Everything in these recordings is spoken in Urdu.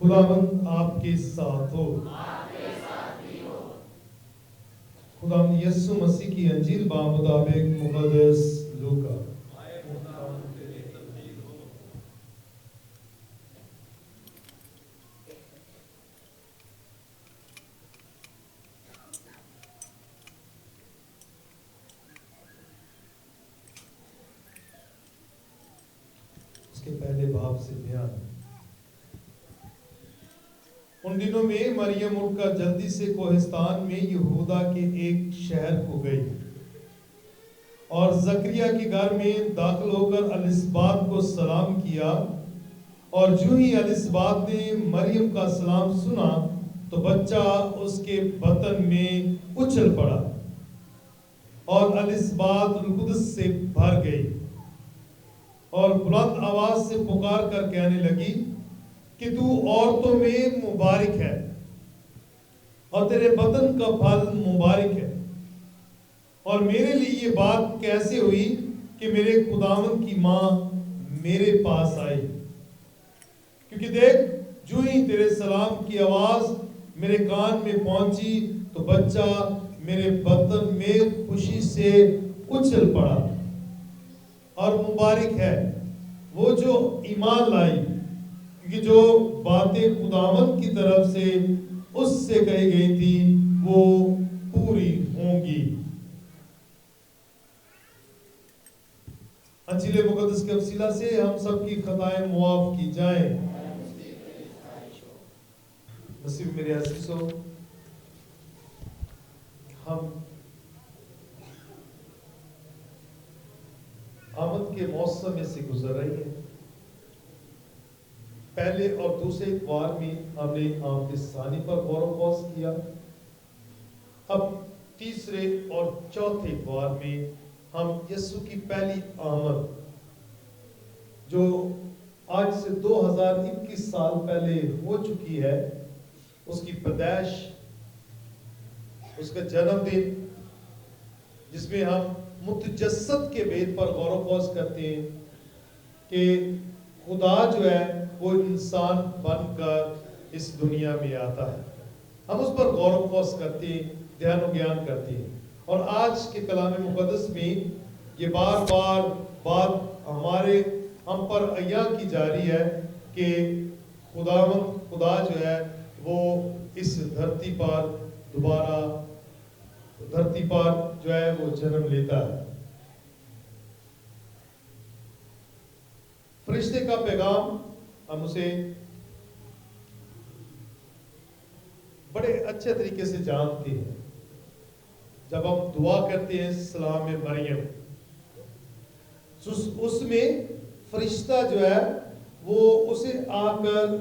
خداوند آپ کے ساتھ ہو۔ خداوند یسوع مسیح کی انجیل بامطابق مقدس لوکا۔ اس کے پہلے باب سے بیان۔ ان دنوں میں مریم اٹھ کر جلدی سے کوہستان میں یہودا کے ایک شہر کو گئی اور زکریا کے گھر میں داخل ہو کر الصبات کو سلام کیا، اور جو ہی الصبات نے مریم کا سلام سنا تو بچہ اس کے بطن میں اچھل پڑا اور الصبات روح القدس سے بھر گئی اور بلند آواز سے پکار کر کہنے لگی کہ تو عورتوں میں مبارک ہے اور تیرے بطن کا پھل مبارک ہے، اور میرے لیے یہ بات کیسے ہوئی کہ میرے خداوند کی ماں میرے پاس آئی، کیونکہ دیکھ جو ہی تیرے سلام کی آواز میرے کان میں پہنچی تو بچہ میرے بطن میں خوشی سے اچھل پڑا، اور مبارک ہے وہ جو ایمان لائی، کہ جو باتیں خداوند کی طرف سے اس سے کہی گئی تھی وہ پوری ہوں گی۔ انجیل مقدس کے وسیلہ سے ہم سب کی خطائیں معاف کی جائیں۔ نصیب میرے عزیزو، ہم آمد کے موسم میں سے گزر رہے ہیں۔ پہلے اور دوسرے اتوار میں ہم نے آمد ثانی پر غور و خوض کیا، اب تیسرے اور چوتھے اتوار میں ہم یسوع کی پہلی آمد جو آج سے 2021 سال پہلے ہو چکی ہے، اس کی پیدائش، اس کا جنم دن، جس میں ہم متجسد کے بید پر غور و خوض کرتے ہیں کہ خدا جو ہے وہ انسان بن کر اس دنیا میں آتا ہے۔ ہم اس پر غور و خوض کرتے ہیں، دھیان و گیان کرتے ہیں، اور آج کے کلام مقدس میں یہ بار بار بات ہم پر عیاں کی جا رہی ہے کہ خدا جو ہے وہ اس دھرتی پر دوبارہ جو ہے وہ جنم لیتا ہے۔ فرشتے کا پیغام ہم اسے بڑے اچھے طریقے سے جانتے ہیں۔ جب ہم دعا کرتے ہیں سلام مریم، اس میں فرشتہ جو ہے وہ اسے آ کر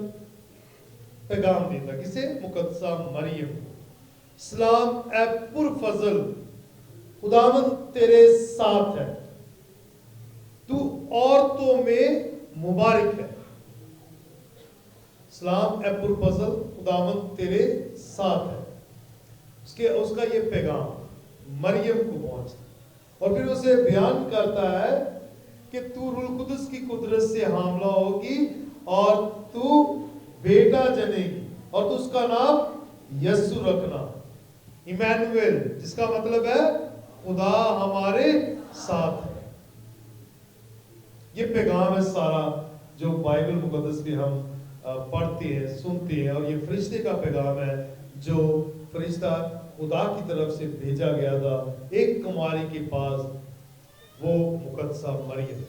پیغام دیتا، کسے؟ مقدسہ مریم، سلام اے پر فضل، خداوند تیرے ساتھ ہے، تو عورتوں میں مبارک ہے۔ سلام اے پر فضل، خداوند تیرے ساتھ ہے۔ اس کا یہ پیغام مریم کو پہنچتا، اور پھر اسے بیان کرتا ہے کہ تو روح القدس کی قدرت سے حاملہ ہوگی اور تو بیٹا جنے گی، اور تو اس کا نام یسوع رکھنا، ایمانویل، جس کا مطلب ہے خدا ہمارے ساتھ ہے۔ یہ پیغام ہے سارا جو بائبل مقدس میں ہم پڑھتے ہیں، سنتے ہیں، اور یہ فرشتے کا پیغام ہے جو فرشتہ خدا کی طرف سے بھیجا گیا تھا ایک کماری کے پاس، وہ مقدسہ مریم۔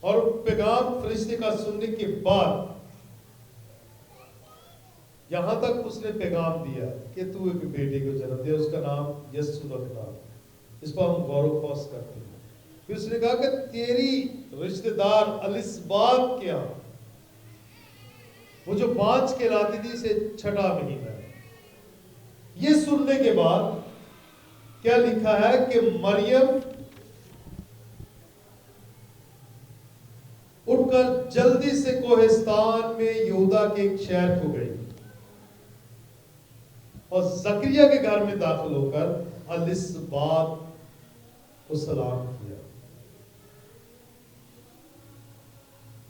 اور پیغام فرشتے کا سننے کے بعد یہاں تک اس نے پیغام دیا کہ تو ایک بیٹے کو جنم دے، اس کا نام یسوع رکھنا۔ اس پر ہم غور و خوض کرتے ہیں۔ پھر اس نے کہا کہ تیری رشتہ دار الصبات کیا، وہ جو 5 کہلاتی تھی، اسے 6واں مہینہ ہے۔ یہ سننے کے بعد کیا لکھا ہے کہ مریم اٹھ کر جلدی سے کوہستان میں یہودا کے ایک شہر کو گئی اور زکریا کے گھر میں داخل ہو کر الصبات کو سلام کیا۔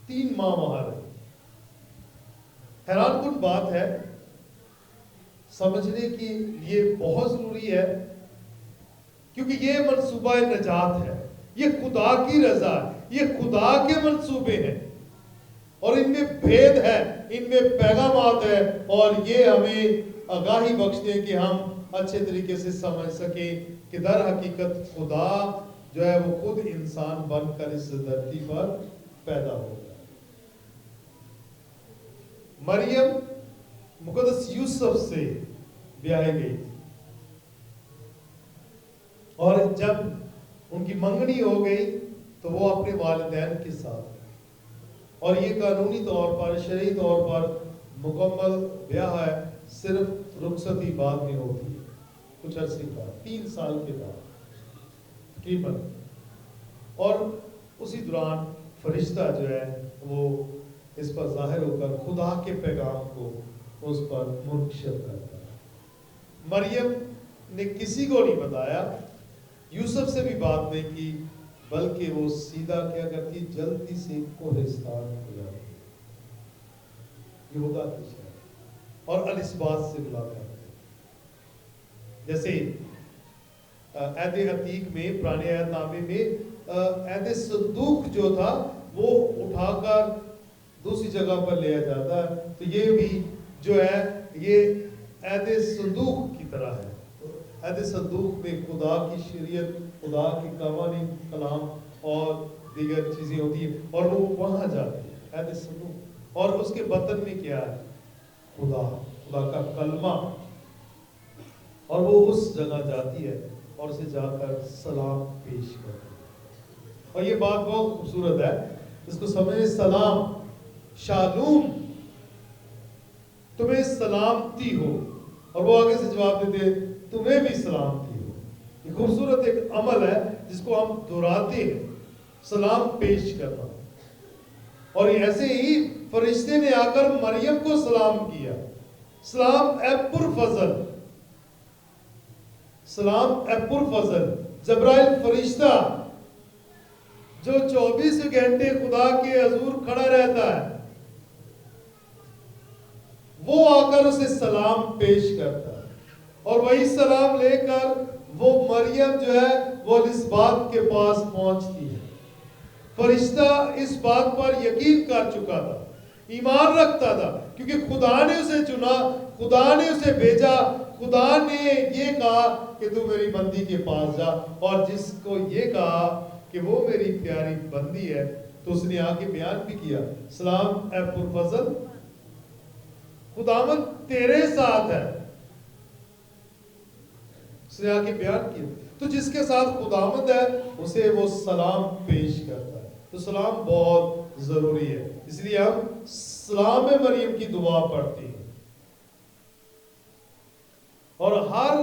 3 ماہ وہاں رہی، حیران کن بات ہے، سمجھنے کے لیے بہت ضروری ہے، کیونکہ یہ منصوبہ نجات ہے، یہ خدا کی رضا ہے، یہ خدا کے منصوبے ہیں، اور ان میں بھید ہے، ان میں پیغامات ہے، اور یہ ہمیں آگاہی بخشتے ہیں کہ ہم اچھے طریقے سے سمجھ سکیں کہ در حقیقت خدا جو ہے وہ خود انسان بن کر اس دھرتی پر پیدا ہو گیا۔ مریم مقدس یوسف سے بیاہی گئی تھی، اور جب ان کی منگنی ہو گئی تو وہ اپنے والدین کے ساتھ گئی، اور یہ قانونی طور پر، شرعی طور پر مکمل بیاہ ہے، صرف رخصتی بعد میں ہوتی ہے، کچھ عرصے بعد، 3 سال کے بعد تقریباً، اور اسی دوران فرشتہ جو ہے وہ اس پر ظاہر ہو کر خدا کے پیغام کو اس پر منتشر کرتا ہے۔ مریم نے کسی کو نہیں بتایا، یوسف سے بھی بات نہیں کی، بلکہ وہ سیدھا کیا کرتی، جلدی سے کوہستان ہو جاتی، یہودا کے شہر، اور الاسبات سے ملاقات کرتی۔ جیسے عہد عتیق میں، پرانے عہد نامے میں عہد صندوق جو تھا وہ اٹھا کر دوسری جگہ پر لیا جاتا ہے، تو یہ بھی جو ہے یہ عہد صندوق کی طرح ہے۔ عہد صندوق میں خدا کی شریعت، خدا کی قوانین کلام اور دیگر چیزیں ہوتی ہیں، اور وہ وہاں جاتی ہے عہد صندوق، اور اس کے بطن میں کیا ہے؟ خدا کا کلمہ، اور وہ اس جگہ جاتی ہے اور اسے جا کر سلام پیش کرتی ہے۔ اور یہ بات بہت خوبصورت ہے، اس کو سمجھیں، سلام، شالوم، تمہیں سلامتی ہو، اور وہ آگے سے جواب دیتے تمہیں بھی سلامتی ہو۔ یہ خوبصورت ایک عمل ہے جس کو ہم دہراتے ہیں، سلام پیش کرنا، اور ایسے ہی فرشتے نے آ کر مریم کو سلام کیا، سلام اے پرفضل، سلام اے پرفضل۔ جبرائیل فرشتہ جو 24 گھنٹے خدا کے حضور کھڑا رہتا ہے، وہ آ کر اسے سلام پیش کرتا ہے، اور وہی سلام لے کر وہ مریم جو ہے وہ الاسبات کے پاس پہنچتی ہے۔ فرشتہ اس بات پر یقین کر چکا تھا، ایمان رکھتا تھا، کیونکہ خدا نے اسے چنا، خدا نے اسے بھیجا، خدا نے یہ کہا کہ تو میری بندی کے پاس جا، اور جس کو یہ کہا کہ وہ میری پیاری بندی ہے، تو اس نے آ کے بیان بھی کیا، سلام اے پرفضل، خداوند تیرے ساتھ ہے، اس نے آ کے بیان کیا۔ تو جس کے ساتھ خداوند ہے اسے وہ سلام پیش کرتا ہے، تو سلام بہت ضروری ہے، اس لیے ہم سلام مریم کی دعا پڑھتے ہیں، اور ہر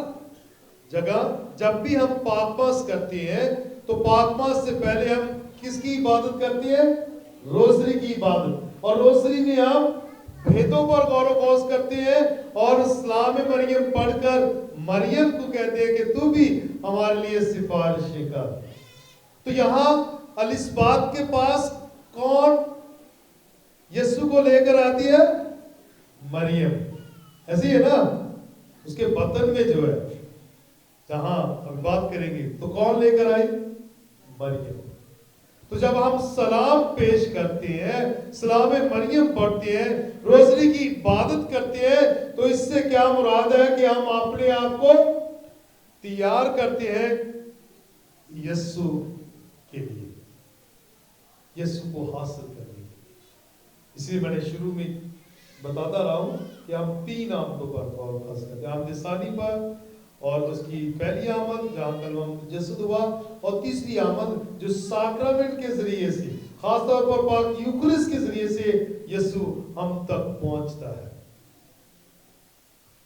جگہ جب بھی ہم پاک پاس کرتے ہیں تو پاک پاس سے پہلے ہم کس کی عبادت کرتے ہیں؟ روزری کی عبادت، اور روزری میں ہم بھیدوں پر غور و خوض کرتے ہیں، اور سلام مریم پڑھ کر مریم کو کہتے ہیں کہ تو بھی ہمارے لیے سفارشیں کر۔ تو یہاں الاسبات کے پاس کون یسوع کو لے کر آتی ہے؟ مریم، ایسی ہے نا، اس کے بطن میں جو ہے، جہاں ہم بات کریں گے تو کون لے کر آئی؟ مریم۔ تو جب ہم سلام پیش کرتے ہیں، سلام مریم پڑھتے ہیں، روزری کی عبادت کرتے ہیں، تو اس سے کیا مراد ہے کہ ہم اپنے آپ کو تیار کرتے ہیں یسوع کے لیے، یسوع کو حاصل کرنے کے لیے۔ اس لیے میں نے شروع میں بتاتا رہا ہوں کہ ہم 3 آمدوں پر غور خاص کرتے ہیں، آمد ثانی پر، اور اس کی پہلی آمد جہاں کلمہ متجسد ہوا، اور تیسری آمد جو ساکرامنٹ کے ذریعے سے، خاص طور پر پاک یوکرس کے ذریعے سے یسوع ہم تک پہنچتا ہے۔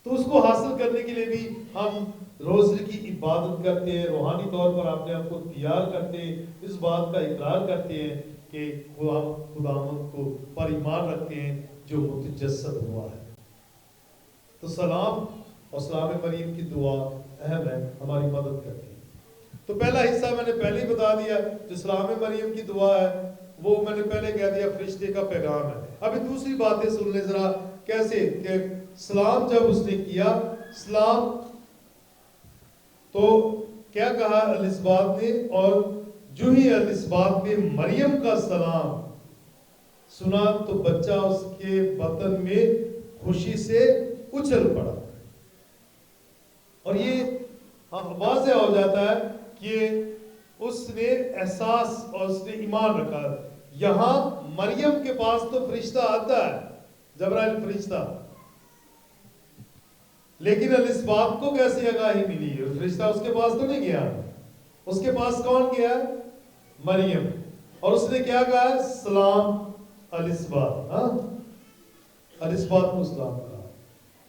تو اس کو حاصل کرنے کے لیے بھی ہم روزری کی عبادت کرتے ہیں، روحانی طور پر اپنے آپ کو تیار کرتے ہیں، اس بات کا اقرار کرتے ہیں کہ خداوند کو پر ایمان رکھتے ہیں جو متجسد ہوا ہے۔ تو سلام اور سلام مریم کی دعا اہم ہے، ہماری مدد کرتی ہے۔ تو پہلا حصہ میں نے پہلے ہی بتا دیا، جو سلام مریم کی دعا ہے وہ میں نے پہلے کہہ دیا فرشتے کا پیغام ہے، ابھی دوسری باتیں سن لیں ذرا کیسے کہ سلام جب اس نے کیا سلام تو کیا کہا الصبات نے، اور جو ہی الصبات نے مریم کا سلام سنا تو بچہ اس کے بطن میں خوشی سے اچھل پڑا. اور یہ واضح ہو جاتا ہے کہ اس نے احساس اور اس نے ایمان رکھا. یہاں مریم کے پاس تو فرشتہ آتا ہے، جبرائیل فرشتہ، لیکن الصبات کو کیسے آگاہی ملی؟ فرشتہ اس کے پاس تو نہیں گیا. اس کے پاس کون گیا؟ مریم. اور اس نے کیا کہا؟ سلام الصبات. الصبات کو سلام کہا.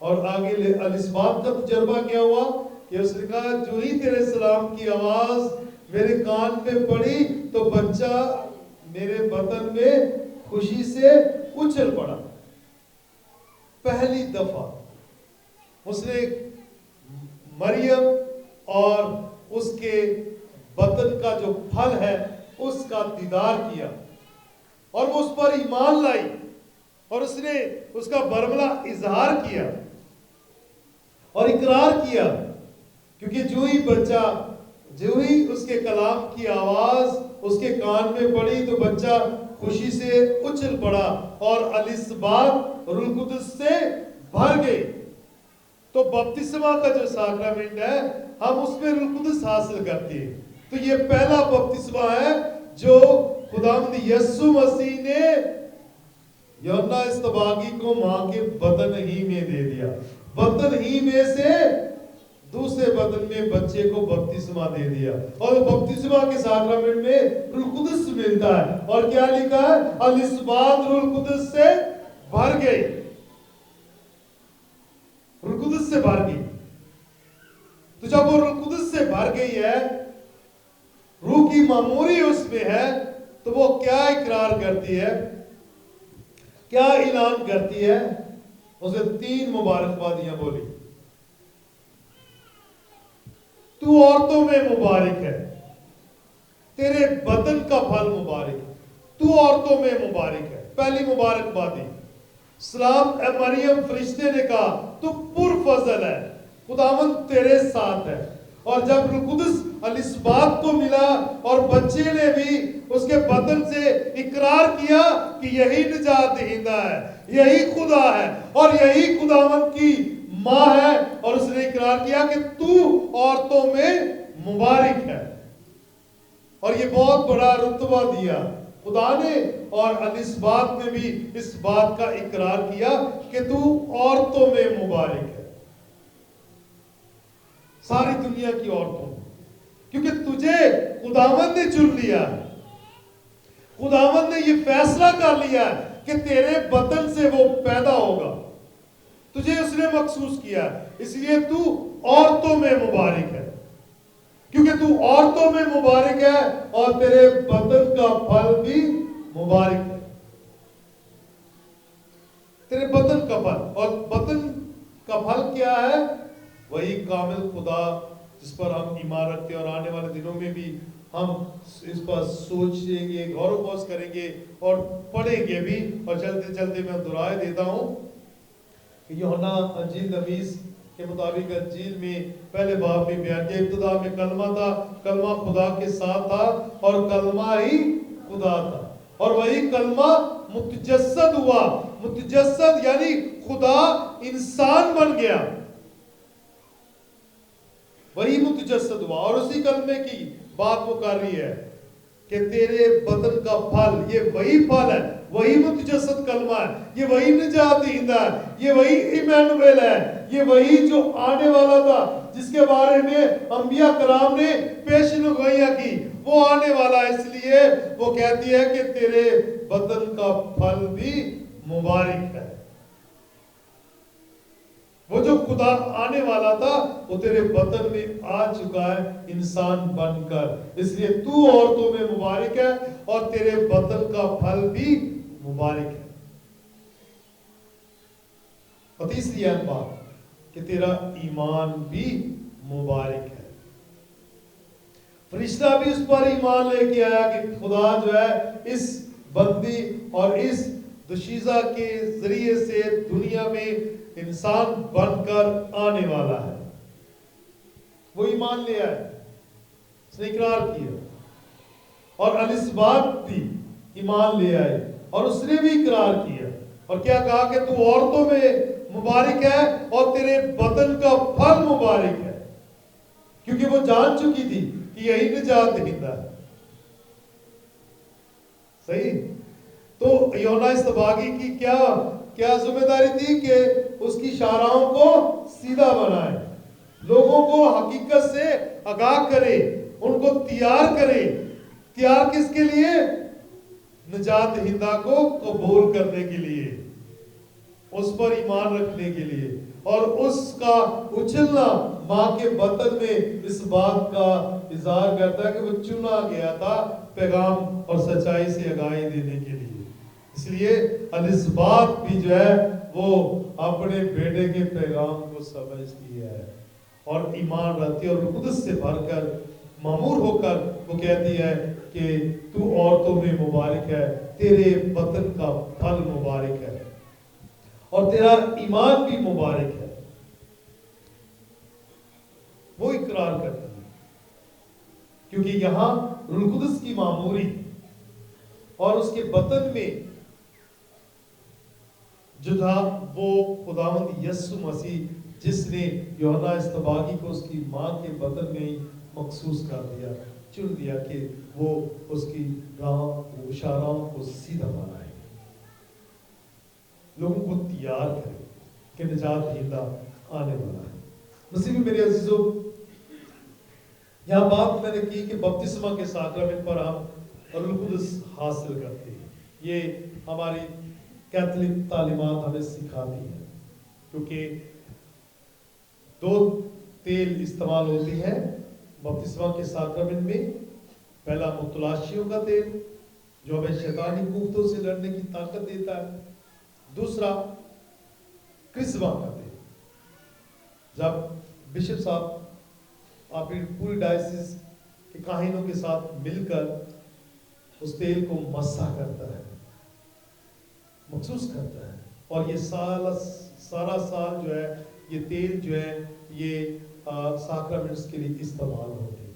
اور آگے الصبات کا تجربہ کیا ہوا کہ اس نے کہا جو ہی تیرے سلام کی آواز میرے کان پہ پڑی تو بچہ میرے بطن میں خوشی سے اچھل پڑا. پہلی دفعہ اس نے مریم اور اس کے بطن کا جو پھل ہے اس کا دیدار کیا اور وہ اس پر ایمان لائی اور اس نے اس کا برملا اظہار کیا اور اقرار کیا. کیونکہ جو ہی بچہ، جو ہی اس کے کلام کی آواز اس کے کان میں پڑی تو بچہ خوشی سے اچھل پڑا اور الصبات روح القدس سے بھر گئی. تو بپتسمہ کا جو ساکرامنٹ ہے ہم اس میں روح القدس حاصل کرتے ہیں. تو یہ پہلا بپتسمہ ہے جو خداوند یسوع مسیح نے یوحنا اصطباغی کو ماں کے بطن ہی میں دے دیا. بطن ہی میں سے دوسرے بطن میں بچے کو بپتسمہ دے دیا اور بپتسمہ کے ساکرامنٹ میں روح القدس ملتا ہے. اور کیا لکھا ہے؟ الصبات روح القدس سے بھر گئی. روح القدس سے بھر گئی. تو جب وہ روح القدس سے بھر گئی ہے، روح کی معموری اس میں ہے، تو وہ کیا اقرار کرتی ہے، کیا اعلان کرتی ہے؟ اس نے 3 مبارکبادیاں بولی. تو عورتوں میں مبارک ہے، تیرے بدن کا پھل مبارک ہے، تو عورتوں میں مبارک ہے. پہلی مبارکبادی سلام اے مریم، فرشتے نے کہا تو پر فضل ہے، خداوند تیرے ساتھ ہے. اور جب روح القدس الصبات کو ملا اور بچے نے بھی اس کے بدن سے اقرار کیا کہ یہی نجات دہندہ ہے، یہی خدا ہے اور یہی خداوند کی ماں ہے، اور اس نے اقرار کیا کہ تو عورتوں میں مبارک ہے. اور یہ بہت بڑا رتبہ دیا خدا نے، اور الصبات نے بھی اس بات کا اقرار کیا کہ تو عورتوں میں مبارک ہے، ساری دنیا کی عورتوں میں، کیونکہ تجھے خداوند نے چن لیا. خداوند نے یہ فیصلہ کر لیا کہ تیرے بطن سے وہ پیدا ہوگا، تجھے اس نے مخصوص کیا، اس لیے تو عورتوں میں مبارک ہے. کیونکہ تو عورتوں میں مبارک ہے اور تیرے بطن کا پھل بھی مبارک ہے. تیرے بطن کا پھل، اور بطن کا پھل کیا ہے؟ وہی کامل خدا جس پر ہم ایمان رکھتے ہیں. اور آنے والے دنوں میں بھی ہم اس پر سوچیں گے، غور و خوض کریں گے اور پڑھیں گے بھی. اور چلتے چلتے میں دہرائے دیتا ہوں کہ یوحنا انجیل نویس کے مطابق انجیل میں پہلے باب میں بیان کیا ابتدا میں کلمہ تھا، کلمہ خدا کے ساتھ تھا اور کلمہ ہی خدا تھا، اور وہی کلمہ متجسد ہوا. متجسد یعنی خدا انسان بن گیا، وہی متجسد ہوا. اور اسی کلمے کی بات وہ کر رہی ہے کہ تیرے بدن کا پھل، یہ وہی پھل ہے، وہی متجسد کلمہ ہے، یہ وہی نجات دہندہ ہے، یہ وہی ایمانویل ہے، یہ وہی جو آنے والا تھا جس کے بارے میں انبیاء کرام نے پیشن گوئیاں کی، وہ آنے والا. اس لیے وہ کہتی ہے کہ تیرے بدن کا پھل بھی مبارک ہے. وہ جو خدا آنے والا تھا وہ تیرے بطن میں آ چکا ہے انسان بن کر، اس لیے تو عورتوں میں مبارک ہے اور تیرے بطن کا پھل بھی مبارک ہے. اور تیسری اہم بات کہ تیرا ایمان بھی مبارک ہے. فرشتہ بھی اس پر ایمان لے کے آیا کہ خدا جو ہے اس بندی اور اس دوشیزہ کے ذریعے سے دنیا میں انسان بن کر آنے والا ہے. وہ ایمان لے آئے, اس نے اقرار کیا, اور الثبات بھی ایمان لے آئے اور اس نے بھی اقرار کیا, اور کیا کہا کہ تو عورتوں میں مبارک ہے اور تیرے بدن کا پھل مبارک ہے, کیونکہ وہ جان چکی تھی کہ یہی نجات دہندہ ہے. صحیح. تو یوحنا استباغی کی کیا ذمہ داری تھی کہ اس کی شاہراہوں کو سیدھا بنائے, لوگوں کو حقیقت سے آگاہ کرے, ان کو تیار کرے. تیار کس کے لیے؟ نجات دہندہ کو قبول کرنے کے لیے, اس پر ایمان رکھنے کے لیے, اور اس کا اچھلنا ماں کے بطن میں اس بات کا اظہار کرتا ہے کہ وہ چنا گیا تھا پیغام اور سچائی سے آگاہی دینے کے لیے. اس لیے الثبات بھی جو ہے وہ اپنے بیٹے کے پیغام کو سمجھتی ہے اور ایمان رکھتی ہے, اور قدس سے بھر کر معمور ہو کر وہ کہتی ہے کہ تو عورتوں میں مبارک ہے, تیرے بطن کا پھل مبارک ہے, اور تیرا ایمان بھی مبارک ہے. وہ اقرار کرتی ہے کیونکہ یہاں روح القدس کی معموری اور اس کے بطن میں جو تھا وہ خداوند یسوع مسیح, جس نے یوحنا استباغی کو اس کی ماں کے بطن میں ہی مخصوص کر دیا, چن دیا کہ وہ اس کی اشاروں کو سیدھا بنائے, لوگوں کو تیار کرے کہ نجات دہندہ آنے والا ہے. نصیب میرے عزیزوں, یہاں بات میں نے کی کہ بپتسمہ کے ساکرامنٹ پر ہم روح القدس حاصل کرتے ہیں. یہ ہماری کیتھولک تعلیمات ہمیں سکھاتی ہیں, کیونکہ 2 تیل استعمال ہوتی ہے بپتسمہ کے ساکرامنٹ میں. پہلا متلاشیوں کا تیل جو ہمیں شیطانی قوتوں سے لڑنے کی طاقت دیتا ہے, دوسرا کرسمہ کا تیل. جب بشپ صاحب اپنی پوری ڈائسس کے کاہنوں کے ساتھ مل کر اس تیل کو مسح کرتا ہے, مخصوص کرتا ہے, اور یہ سارا سال جو ہے یہ تیل جو ہے یہ ساکرامنٹس کے لیے استعمال ہوتے ہیں.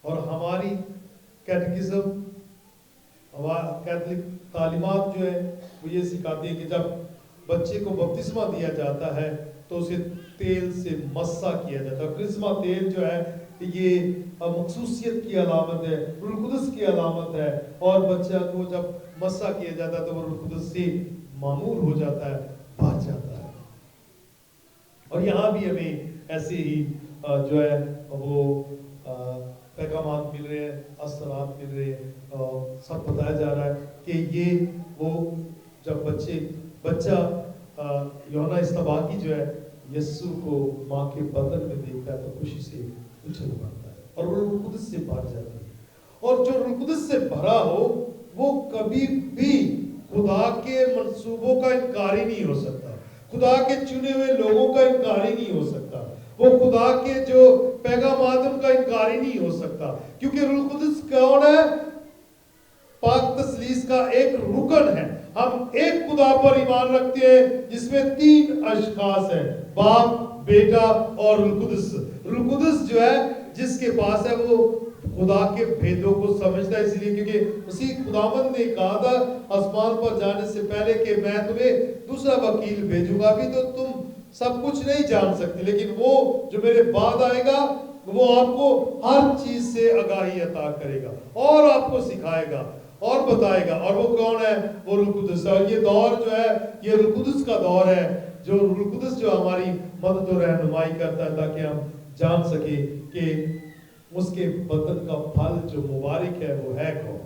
اور ہماری کیٹیکزم, ہمارا کیتھولک تعلیمات جو ہے وہ یہ سکھاتی ہے کہ جب بچے کو بپتسمہ دیا جاتا ہے تو اسے تیل سے مسح کیا جاتا ہے. کرسمہ تیل جو ہے یہ مخصوصیت کی علامت ہے, روح القدس کی علامت ہے, اور بچہ کو جب مسح کیا جاتا ہے تو وہ روح القدس سے معمور ہو جاتا ہے, بھر جاتا ہے. اور یہاں بھی ہمیں ایسے ہی جو ہے وہ پیغامات مل رہے ہیں, اثرات مل رہے ہیں, سب بتایا جا رہا ہے کہ یہ وہ جب بچہ یوحنا استباغی جو ہے یسوع کو ماں کے بطن میں دیکھتا ہے تو خوشی سے اچھل پڑتا ہے اور وہ روح القدس سے بھر جاتی ہے. اور جو روح القدس سے بھرا ہو وہ کبھی بھی خدا کے منصوبوں کا انکاری نہیں ہو سکتا, خدا کے چنے ہوئے لوگوں کا انکاری نہیں ہو سکتا, وہ خدا کے جو پیغامات ان کا انکاری نہیں ہو سکتا, کیونکہ روح القدس کون ہے؟ پاک تثلیث کا ایک رکن ہے. ہم ایک خدا پر ایمان رکھتے ہیں جس میں 3 اشخاص ہیں, باپ, بیٹا اور روح القدس. روح القدس جو ہے جس کے پاس ہے وہ خدا کے بھیدوں کو سمجھتا ہے, اس لیے کیونکہ اسی خداوند نے کہا تھا آسمان پر جانے سے پہلے کہ میں تمہیں دوسرا وکیل بھیجوں گا, ابھی تو تم سب کچھ نہیں جان سکتے, لیکن وہ جو میرے بعد آئے گا وہ آپ کو ہر چیز سے آگاہی عطا کرے گا اور آپ کو سکھائے گا اور بتائے گا. اور وہ کون ہے؟ وہ روح القدس. اور یہ دور جو ہے یہ روح القدس کا دور ہے, جو روح القدس جو ہماری مدد و رہنمائی کرتا ہے تاکہ ہم جان سکیں کہ اس کے بطن کا پھل جو مبارک ہے وہ ہے کون,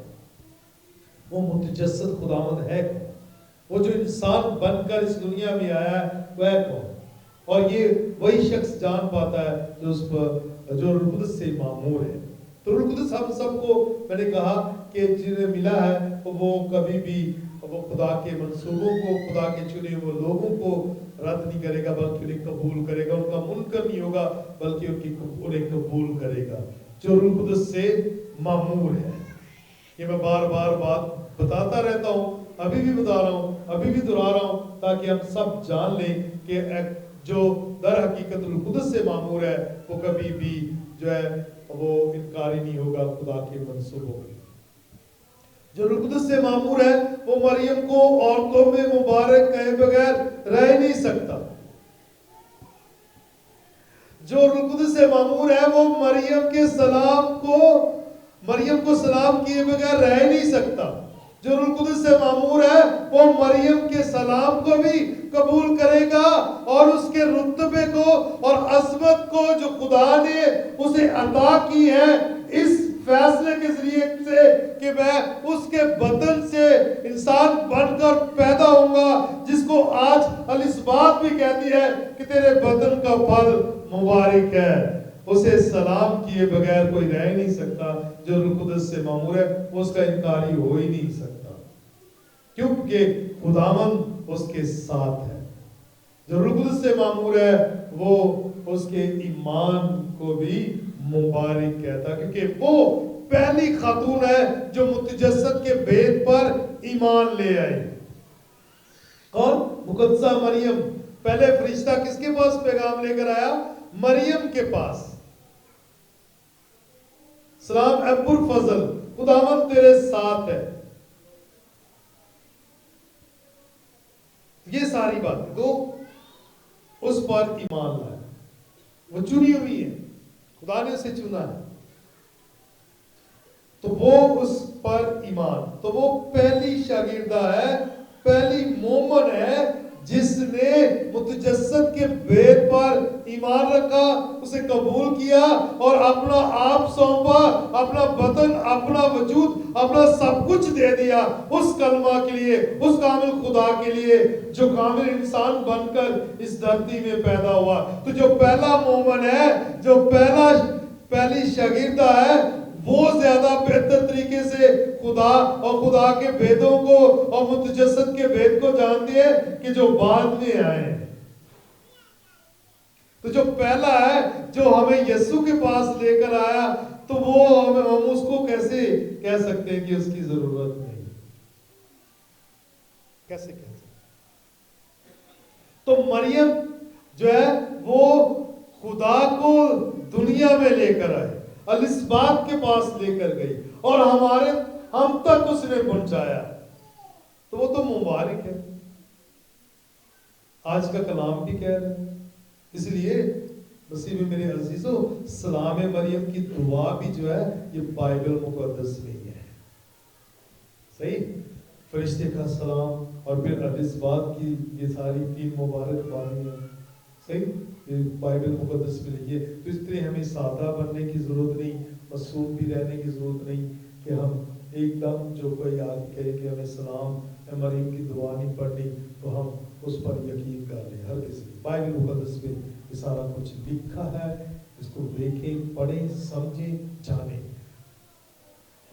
وہ متجسد خداوند ہے کون, وہ جو انسان بن کر اس دنیا میں آیا ہے وہ ہے کون. اور یہ وہی شخص جان پاتا ہے جو اس پر جو روح القدس سے معمور ہے. تو روح القدس ہم سب کو میں نے کہا کہ جنہیں ملا ہے وہ کبھی بھی وہ خدا کے منصوبوں کو, خدا کے چنے ہوئے لوگوں کو رد نہیں کرے گا بلکہ انہیں قبول کرے گا. ان کا منکر نہیں ہوگا بلکہ انہیں قبول کرے گا جو روح القدس سے معمور ہے. یہ میں بار بار بات بتاتا رہتا ہوں ابھی بھی بتا رہا ہوں، ابھی بھی دہرا رہا ہوں، تاکہ ہم سب جان لیں کہ جو در حقیقت روح القدس سے معمور ہے وہ کبھی بھی جو ہے وہ انکاری نہیں ہوگا خدا کے منصوبوں میں۔ جو روح القدس سے معمور ہے وہ مریم کو عورتوں میں مبارک کہے بغیر رہ نہیں سکتا۔ جو روح القدس سے معمور ہے وہ مریم کو سلام کیے بغیر رہ نہیں سکتا۔ جو روح القدس سے معمور ہے وہ مریم کے سلام کو بھی قبول کرے گا، اور اس کے رتبے کو اور عظمت کو جو خدا نے اسے عطا کی ہے اس فیصلے کے ذریعے سے کہ میں اس کے بدن سے انسان بن کر پیدا ہوں گا، جس کو آج الیسبات بھی کہتی ہے کہ تیرے بدن کا پھل مبارک ہے، اسے سلام کیے بغیر کوئی رہ نہیں سکتا۔ جو روح القدس سے معمور ہے اس کا انکاری ہو ہی نہیں سکتا، کیونکہ خداوند اس کے ساتھ ہے۔ جو روح القدس سے معمور ہے وہ اس کے ایمان کو بھی مبارک کہتا، کیونکہ وہ پہلی خاتون ہے جو متجسد کے بید پر ایمان لے آئی۔ کون؟ مقدسہ مریم۔ پہلے فرشتہ کس کے پاس پیغام لے کر آیا؟ مریم کے پاس۔ سلام اے پرفضل، خداوند تیرے ساتھ ہے۔ یہ ساری باتیں تو اس پر ایمان لائے، وہ چنی ہوئی ہے، خدا نے اسے چنا ہے، تو وہ اس پر ایمان، تو وہ پہلی شاگردہ ہے، پہلی مومن ہے جس نے متجسد کے بید پر ایمان رکھا، اسے قبول کیا اور اپنا آپ سونپا، اپنا بدن، اپنا وجود، اپنا سب کچھ دے دیا اس کلمہ کے لیے، اس کامل خدا کے لیے جو کامل انسان بن کر اس دھرتی میں پیدا ہوا۔ تو جو پہلا مومن ہے، جو پہلی شاگردہ ہے، وہ زیادہ بہتر طریقے سے خدا اور خدا کے بیدوں کو اور متجسد کے بید کو جانتے ہیں کہ جو بعد میں آئے ہیں۔ تو جو پہلا ہے جو ہمیں یسوع کے پاس لے کر آیا، تو وہ ہم اس کو کیسے کہہ سکتے ہیں کہ اس کی ضرورت نہیں؟ کیسے کہہ سکتے؟ تو مریم جو ہے وہ خدا کو دنیا میں لے کر آئے، الیسبات کے پاس لے کر گئی اور ہم تک اس نے پہنچایا، تو وہ تو مبارک ہے۔ آج کا کلام بھی کہہ رہے ہیں، اس لیے مسیح میں میرے عزیزوں، سلام مریم کی دعا بھی جو ہے یہ بائبل مقدس میں ہی ہے، صحیح؟ فرشتے کا سلام اور پھر الیسبات کی یہ ساری 3 مبارک باتیں ہیں، صحیح؟ یہ بائبل مقدس میں لکھی ہے۔ تو اس لیے ہمیں سادہ بننے کی ضرورت نہیں، معصوم بھی رہنے کی ضرورت نہیں کہ ہم ایک دم جو کوئی آدمی کہے کہ ہمیں سلام مریم کی دعا نہیں پڑھنی تو ہم اس پر یقین کر لیں۔ ہر کسی بائبل مقدس میں یہ سارا کچھ لکھا ہے، اس کو دیکھیں، پڑھیں، سمجھیں، جانیں۔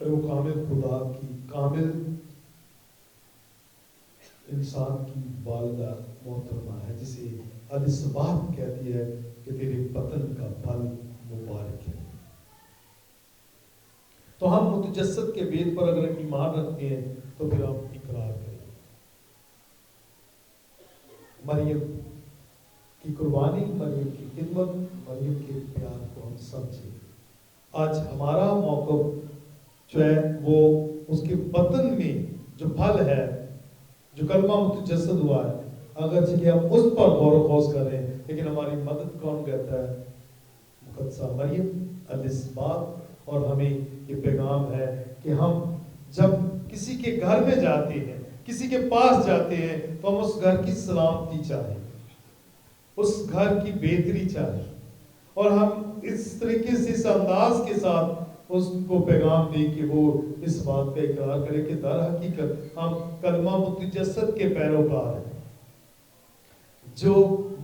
اور وہ کامل خدا کی، کامل انسان کی والدہ محترمہ ہے، جسے الیسبات کہتی ہے کہ تیرے بدن کا پھل مبارک ہے۔ تو ہم متجسد کے بید پر اگر ایمان رکھتے ہیں تو پھر ہم اقرار کریں، مریم کی قربانی، مریم کی خدمت، مریم کے پیار کو ہم سمجھیں۔ آج ہمارا موقف جو ہے وہ اس کے بدن میں جو پھل ہے، جو کلمہ متجسد ہوا ہے، اگرچہ کہ ہم اس پر غور و خوض کر رہے ہیں، لیکن ہماری مدد کون کرتا ہے؟ مقدسہ مریم، الیسبات۔ اور ہمیں یہ پیغام ہے کہ ہم جب کسی کے گھر میں جاتے ہیں، کسی کے پاس جاتے ہیں، تو ہم اس گھر کی سلامتی چاہیں، اس گھر کی بہتری چاہیں، اور ہم اس طریقے سے، اس انداز کے ساتھ اس کو پیغام دیں کہ وہ اس بات کا اقرار کرے کہ در حقیقت ہم کلمہ متجسد کے پیروکار ہیں، جو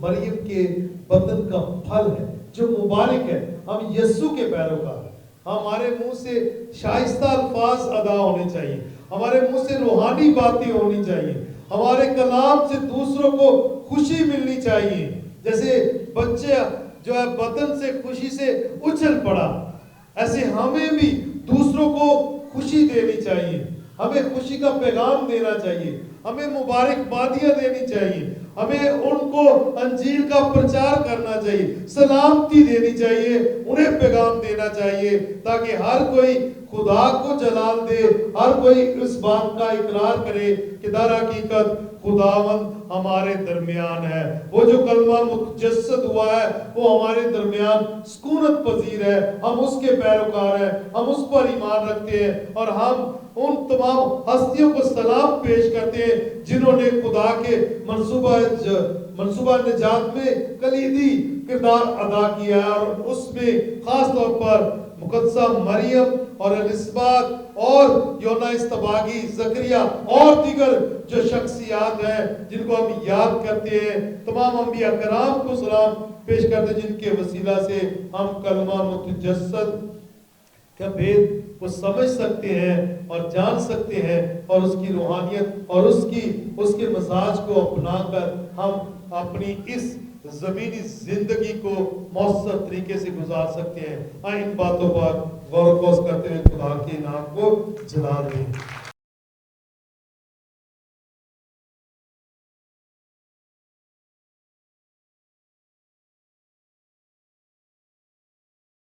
مریم کے بدن کا پھل ہے، جو مبارک ہے۔ ہم یسوع کے پیروکار ہیں۔ ہمارے منہ سے شائستہ الفاظ ادا ہونے چاہیے، ہمارے منہ سے روحانی باتیں ہونی چاہیے، ہمارے کلام سے دوسروں کو خوشی ملنی چاہیے۔ جیسے بچے جو ہے بدن سے خوشی سے اچھل پڑا، ایسے ہمیں بھی دوسروں کو خوشی دینی چاہیے، ہمیں خوشی کا پیغام دینا چاہیے، ہمیں مبارکبادیاں دینی چاہیے، ہمیں ان کو انجیل کا پرچار کرنا چاہیے، سلامتی دینی چاہیے، انہیں پیغام دینا چاہیے، تاکہ ہر کوئی خدا کو جلال دے، ہر کوئی اس بات کا اقرار کرے کہ در حقیقت خداوند ہمارے درمیان ہے، وہ جو کلمہ متجسد ہوا ہے وہ ہمارے درمیان سکونت پذیر ہے، ہم اس کے پیروکار ہیں، ہم اس پر ایمان رکھتے ہیں، اور ہم ان تمام ہستیوں کو سلام پیش کرتے ہیں جنہوں نے خدا کے منصوبہ نجات میں کلیدی کردار ادا کیا ہے، اور اس میں خاص طور پر مقدسہ مریم اور الزبیت اور یونا استباغی، زکریا اور دیگر جو شخصیات ہیں جن کو ہم یاد کرتے ہیں، تمام انبیاء کرام کو سلام پیش کرتے ہیں، جن کے وسیلہ سے ہم کلمہ متجسد کا بھید وہ سمجھ سکتے ہیں اور جان سکتے ہیں، اور اس کی روحانیت اور اس کے مزاج کو اپنا کر ہم اپنی اس زمینی زندگی کو مؤثر طریقے سے گزار سکتے ہیں۔ ان باتوں پر غور و خوض کرتے ہوئے خدا کے نام کو جلال دیں۔